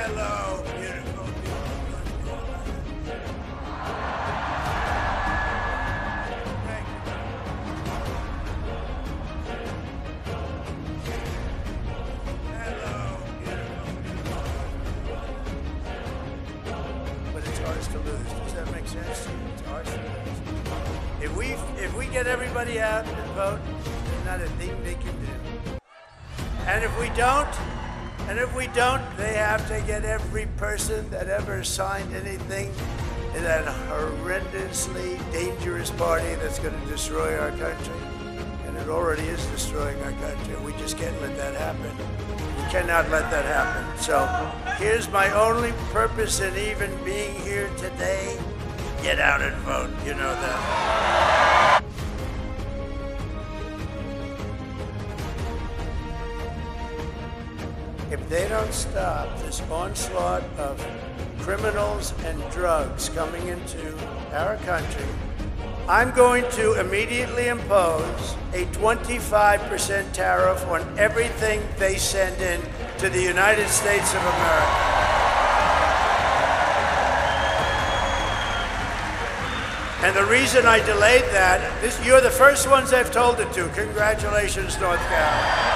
Hello, beautiful people. Thank you. Hello, beautiful people. But it's ours to lose. Does that make sense to you? It's ours to lose. If we get everybody out and vote, there's not a thing they can do. And if we don't, they have to get every person that ever signed anything in that horrendously dangerous party that's going to destroy our country. And it already is destroying our country. We just can't let that happen. We cannot let that happen. So here's my only purpose in even being here today. Get out and vote. You know that. If they don't stop this onslaught of criminals and drugs coming into our country, I'm going to immediately impose a 25% tariff on everything they send in to the United States of America. And the reason I delayed that, you're the first ones I've told it to. Congratulations, North Carolina.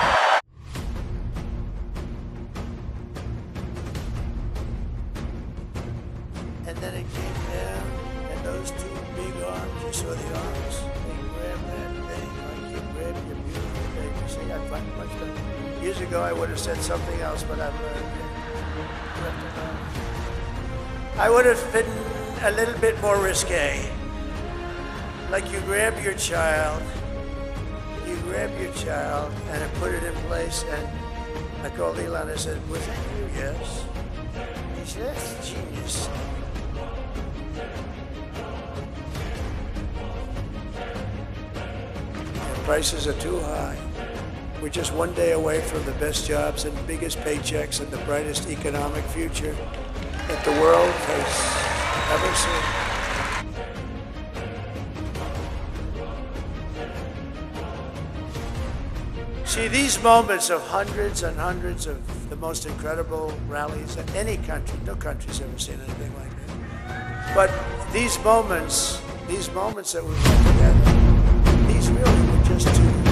And then it came down, and those two big arms, you saw the arms, they grabbed that thing like you grab your beautiful baby. See, I find much better. Years ago, I would have said something else, but I've learned. I would have been a little bit more risque. Like you grab your child, and I put it in place, and I called Elon, I said, was that you? Yes. He said, that's genius. Prices are too high. We're just one day away from the best jobs and biggest paychecks and the brightest economic future that the world has ever seen. See, these moments of hundreds and hundreds of the most incredible rallies that any country, no country's ever seen anything like that. But these moments that we've had together, these really were just two